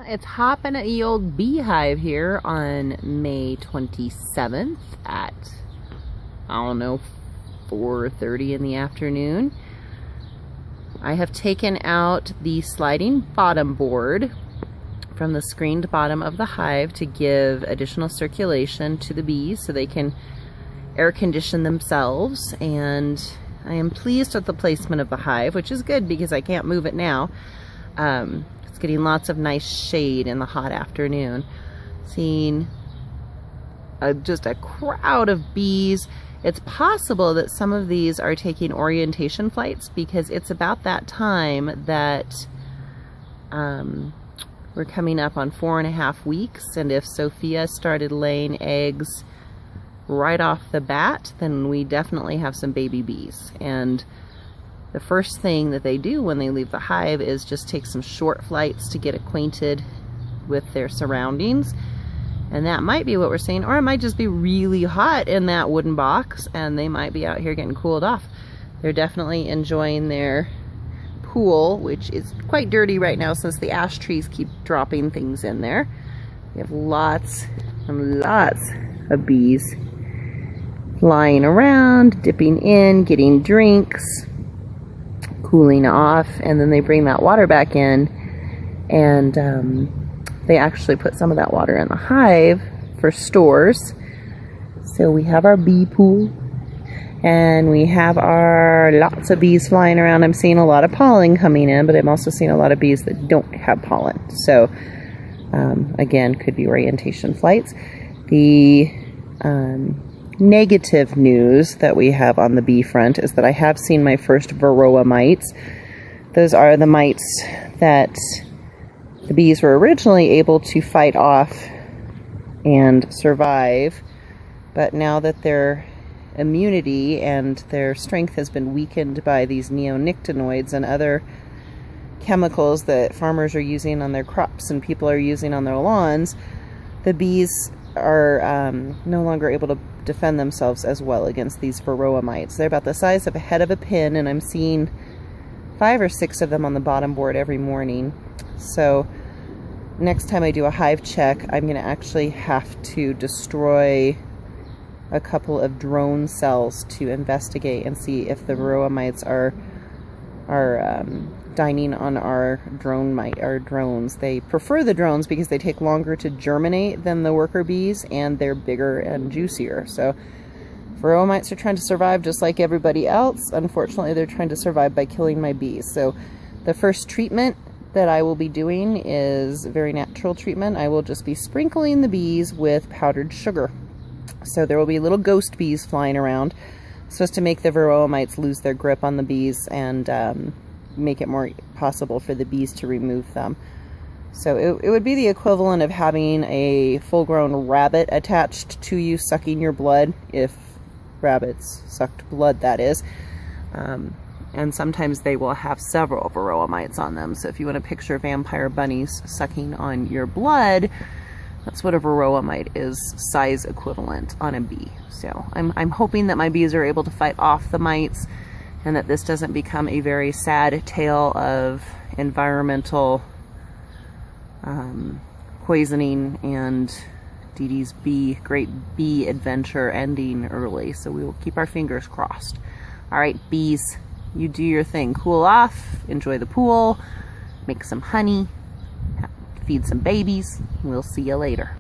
It's hopping at the old beehive here on May 27th at, I don't know, 4:30 in the afternoon. I have taken out the sliding bottom board from the screened bottom of the hive to give additional circulation to the bees so they can air condition themselves, and I am pleased with the placement of the hive, which is good because I can't move it now. It's getting lots of nice shade in the hot afternoon. Seeing just a crowd of bees. It's possible that some of these are taking orientation flights because it's about that time that we're coming up on 4.5 weeks, and if Sophia started laying eggs right off the bat, then we definitely have some baby bees. And the first thing that they do when they leave the hive is just take some short flights to get acquainted with their surroundings. And that might be what we're seeing, or it might just be really hot in that wooden box and they might be out here getting cooled off. They're definitely enjoying their pool, which is quite dirty right now since the ash trees keep dropping things in there. We have lots and lots of bees flying around, dipping in, getting drinks, cooling off, and then they bring that water back in, and they actually put some of that water in the hive for stores. So we have our bee pool, and we have our lots of bees flying around. I'm seeing a lot of pollen coming in, but I'm also seeing a lot of bees that don't have pollen. So again, could be orientation flights. The negative news that we have on the bee front is that I have seen my first varroa mites. Those are the mites that the bees were originally able to fight off and survive, but now that their immunity and their strength has been weakened by these neonicotinoids and other chemicals that farmers are using on their crops and people are using on their lawns, the bees are no longer able to defend themselves as well against these varroa mites. They're about the size of a head of a pin, and I'm seeing 5 or 6 of them on the bottom board every morning. So next time I do a hive check, I'm going to actually have to destroy a couple of drone cells to investigate and see if the varroa mites are dining on our drones. They prefer the drones because they take longer to germinate than the worker bees, and they're bigger and juicier. So varroa mites are trying to survive just like everybody else. Unfortunately, they're trying to survive by killing my bees. So the first treatment that I will be doing is a very natural treatment. I will just be sprinkling the bees with powdered sugar. So there will be little ghost bees flying around, supposed to make the varroa mites lose their grip on the bees and make it more possible for the bees to remove them. So it would be the equivalent of having a full-grown rabbit attached to you sucking your blood, if rabbits sucked blood, that is. And sometimes they will have several varroa mites on them. So if you want to picture vampire bunnies sucking on your blood, that's what a varroa mite is size equivalent on a bee. So I'm hoping that my bees are able to fight off the mites and that this doesn't become a very sad tale of environmental poisoning and Dee Dee's great bee adventure ending early. So we will keep our fingers crossed. All right, bees, you do your thing. Cool off, enjoy the pool, make some honey, feed some babies. We'll see you later.